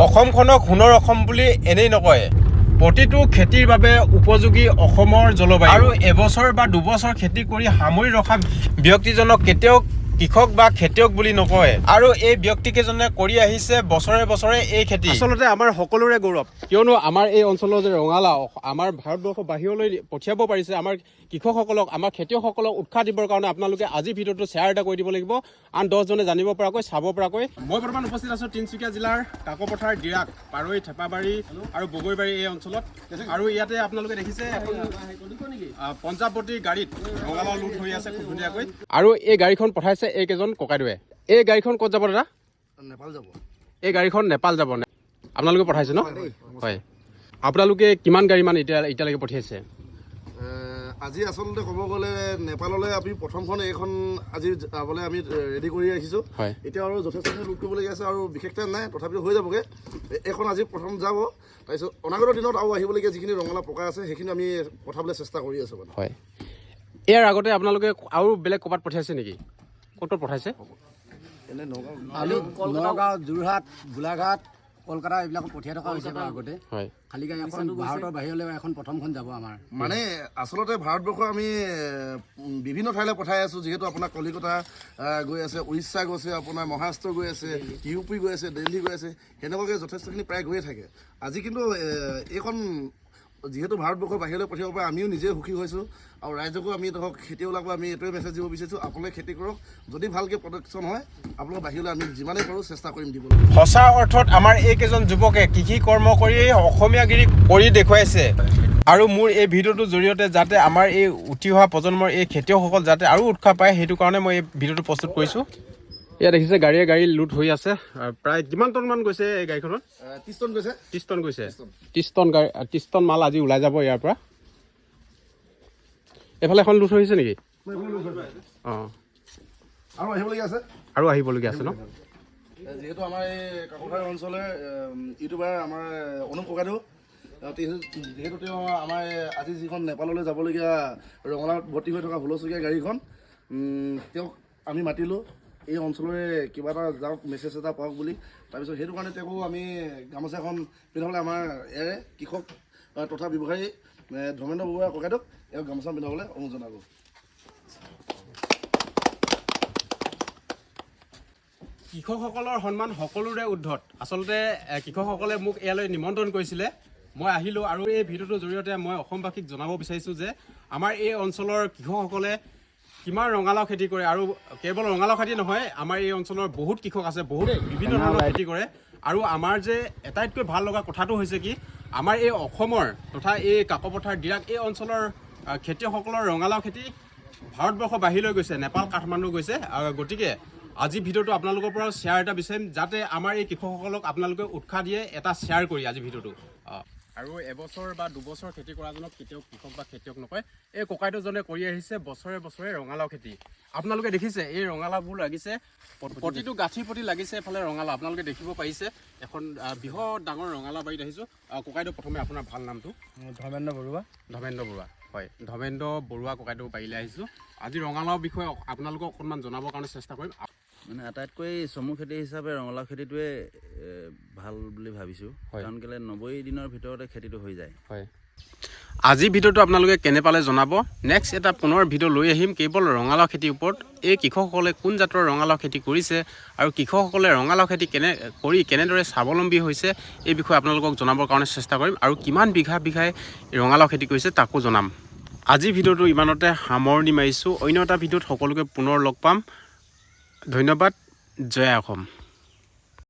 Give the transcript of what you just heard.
অসমখনক সোণৰ অসম বুলি এনেই নকয়। প্ৰতিটো খেতিৰ বাবে উপযোগী অসমৰ জলবায়ু আৰু এবছৰ বা দুবছৰ খেতি কৰি সামৰি ৰখা ব্যক্তিজনক কেতিয়াও কৃষক বা খেতিয়ক বুলি নকয়। আৰু এই ব্যক্তিকেইজনে কৰি আহিছে বছৰে বছৰে এই খেতি। আচলতে আমাৰ সকলোৰে গৌৰৱ, কিয়নো আমাৰ এই অঞ্চলৰ যে ৰঙালাও আমাৰ ভাৰতবৰ্ষৰ বাহিৰলৈ পঠিয়াব পাৰিছে। আমাৰ কৃষকসকলক, আমাৰ খেতিয়কসকলক উৎসাহ দিবৰ কাৰণে আপোনালোকে আজি ভিডিঅ'টো শ্বেয়াৰ এটা কৰি দিব লাগিব, আন 10জনে জানিব পৰাকৈ, চাব পৰাকৈ। মই বৰ্তমান উপস্থিত আছোঁ তিনিচুকীয়া জিলাৰ কাকপথাৰ, ডিৰাগ, পাৰৈ, থেপাবাৰী আৰু বগৰীবাৰী এই অঞ্চলত। আৰু ইয়াতে আপোনালোকে দেখিছে এখন পঞ্জাৱতী গাড়ীত ৰঙালাও লোড হৈ আছে খুব ধুনীয়াকৈ। আৰু এই গাড়ীখন পঠাইছে এইকেইজন ককাইদেৱে। এই গাড়ীখন ক'ত যাব দাদা? নেপাল যাব। এই গাড়ীখন নেপাল যাব। আপোনালোকে পঠাইছে ন? হয়। আপোনালোকে কিমান গাড়ী মান এতিয়ালৈকে পঠিয়াইছে? আজি আচলতে ক'ব গ'লে নেপাললৈ আমি প্ৰথমখন এইখন আজি যাবলৈ আমি ৰেডি কৰি ৰাখিছোঁ। হয়। এতিয়া আৰু যথেষ্টখিনি লোড কৰিবলগীয়া আছে আৰু বিশেষ টাইম নাই, তথাপিতো হৈ যাবগৈ। এইখন আজি প্ৰথম যাব, তাৰপিছত অনাগত দিনত আৰু আহিবলগীয়া যিখিনি ৰঙালাও পকা আছে সেইখিনি আমি পঠাবলৈ চেষ্টা কৰি আছোঁ মানে। হয়। ইয়াৰ আগতে আপোনালোকে আৰু বেলেগ ক'ৰবাত পঠাইছে নেকি? ক'ত পঠাইছে? এনে নগাঁও, যোৰহাট, গোলাঘাট, কলকাতা এইবিলাক পঠিয়াই থকা হৈছে আগতে। হয়। খালী এখন ভাৰতৰ বাহিৰলৈ এখন প্ৰথমখন যাব আমাৰ। মানে আচলতে ভাৰতবৰ্ষৰ আমি বিভিন্ন ঠাইলৈ পঠাই আছোঁ। যিহেতু আপোনাৰ কলিকতা গৈ আছে, উৰিষ্যা গৈছে, আপোনাৰ মহাৰাষ্ট্ৰ গৈ আছে, ইউ পি গৈ আছে, দিল্লী গৈ আছে, সেনেকুৱাকৈ যথেষ্টখিনি প্ৰায় গৈয়ে থাকে। আজি কিন্তু এইখন যিহেতু ভাৰতবৰ্ষৰ বাহিৰলৈ পঠিয়াব পাৰে, আমিও নিজে সুখী হৈছোঁ। আৰু ৰাইজকো আমি ধৰক খেতিয়কবিলাকো আমি এইটোৱে মেছেজ দিব বিচাৰিছোঁ, আপোনালোকে খেতি কৰক, যদি ভালকৈ প্ৰডাকশ্যন হয় আপোনালোকৰ বাহিৰলৈ আমি যিমানেই পাৰোঁ চেষ্টা কৰিম দিবলৈ। সঁচা অৰ্থত আমাৰ এইকেইজন যুৱকে কৃষি কৰ্ম কৰি অসমীয়াগিৰি কৰি দেখুৱাইছে। আৰু মোৰ এই ভিডিঅ'টোৰ জৰিয়তে যাতে আমাৰ এই উঠি অহা প্ৰজন্মৰ এই খেতিয়কসকল যাতে আৰু উৎসাহ পায়, সেইটো কাৰণে মই এই ভিডিঅ'টো প্ৰস্তুত কৰিছোঁ। ইয়াত দেখিছে গাড়ী লোড হৈ আছে। প্ৰায় কিমান টন মান গৈছে এই গাড়ীখনত? 30 টন গৈছে। 30 টন গৈছে। 30 টন মাল আজি ওলাই যাব ইয়াৰ পৰা। এইফালে এখন লোড হৈছে নেকি? অঁ, আৰু আহিবলগীয়া আছে। আৰু আহিবলগীয়া আছে ন? যিহেতু আমাৰ এই কাকপথাৰ অঞ্চলৰ ইউটিউবাৰ আমাৰ অনুপ ককাইদেউ, যিহেতু তেওঁ আমাৰ আজি যিখন নেপাললৈ যাবলগীয়া ৰঙালাওত ভৰ্তি হৈ থকা হুলচলীয়া গাড়ীখন, তেওঁক আমি মাতিলোঁ এই অঞ্চলৰে কিবা এটা যাওক, মেছেজ এটা পাওক বুলি। তাৰপিছত সেইটো কাৰণে তেওঁকো আমি গামোচা এখন পিন্ধাবলৈ আমাৰ ইয়াৰে কৃষক তথা ব্যৱসায়ী ধৰ্মেন্দ্ৰ বৰুৱা ককাইদেউক এওঁক গামোচা পিন্ধাবলৈ অনুৰোধ জনালোঁ। কৃষকসকলৰ সন্মান সকলোৰে ঊৰ্ধত। আচলতে কৃষকসকলে মোক ইয়ালৈ নিমন্ত্ৰণ কৰিছিলে, মই আহিলোঁ। আৰু এই ভিডিঅ'টোৰ জৰিয়তে মই অসমবাসীক জনাব বিচাৰিছোঁ যে আমাৰ এই অঞ্চলৰ কৃষকসকলে কিমান ৰঙালাও খেতি কৰে। আৰু কেৱল ৰঙালাও খেতি নহয়, আমাৰ এই অঞ্চলৰ বহুত কৃষক আছে, বহুত বিভিন্ন ধৰণৰ খেতি কৰে। আৰু আমাৰ যে আটাইতকৈ ভাল লগা কথাটো হৈছে কি, আমাৰ এই অসমৰ তথা এই কাকপথাৰ, ডিৰাগ এই অঞ্চলৰ খেতিয়কসকলৰ ৰঙালাও খেতি ভাৰতবৰ্ষৰ বাহিৰলৈ গৈছে, নেপাল, কাঠমাণ্ডু গৈছে। গতিকে আজি ভিডিঅ'টো আপোনালোকৰ পৰা শ্বেয়াৰ এটা বিচাৰিম, যাতে আমাৰ এই কৃষকসকলক আপোনালোকে উৎসাহ দিয়ে এটা শ্বেয়াৰ কৰি আজি ভিডিঅ'টো। আৰু এবছৰ বা দুবছৰ খেতি কৰাজনক কেতিয়াও কৃষক বা খেতিয়ক নকয়। এই ককাইদেউজনে কৰি আহিছে বছৰে বছৰে ৰঙালাও খেতি। আপোনালোকে দেখিছে এই ৰঙালাওবোৰ লাগিছে, প্ৰতিটো গাঁঠিৰ প্ৰতি লাগিছে এফালে ৰঙালাও। আপোনালোকে দেখিব পাৰিছে এখন বৃহৎ ডাঙৰ ৰঙালাও বাৰীত আহিছোঁ। ককাইদেউ, প্ৰথমে আপোনাৰ ভাল নামটো? ধৰ্মেন্দ্ৰ বৰুৱা। ধৰ্মেন্দ্ৰ বৰুৱা। হয়, ধৰ্মেন্দ্ৰ বৰুৱা ককাইদেউ বাৰীলৈ আহিছোঁ। আজি ৰঙালাওৰ বিষয়ে আপোনালোকক অকণমান জনাবৰ কাৰণে চেষ্টা কৰিম। মানে আটাইতকৈ চমু খেতি হিচাপে ৰঙালাও খেতিটোৱে ভাল বুলি ভাবিছোঁ, কাৰণ কেলৈ 90 দিনৰ ভিতৰতে খেতিটো হৈ যায়। হয়, আজি ভিডিঅ'টো আপোনালোকে কেনে পালে জনাব। নেক্সট এটা পুনৰ ভিডিঅ' লৈ আহিম কেৱল ৰঙালাও খেতিৰ ওপৰত। এই কৃষকসকলে কোন জাতৰ ৰঙালাও খেতি কৰিছে আৰু কৃষকসকলে ৰঙালাও খেতি কেনেদৰে স্বাৱলম্বী হৈছে, এই বিষয়ে আপোনালোকক জনাবৰ কাৰণে চেষ্টা কৰিম। আৰু কিমান বিঘাই ৰঙালাও খেতি কৰিছে তাকো জনাম। আজি ভিডিঅ'টো ইমানতে সামৰণি মাৰিছোঁ। অন্য এটা ভিডিঅ'ত সকলোকে পুনৰ লগ পাম। ধন্যবাদ। জয় অসম।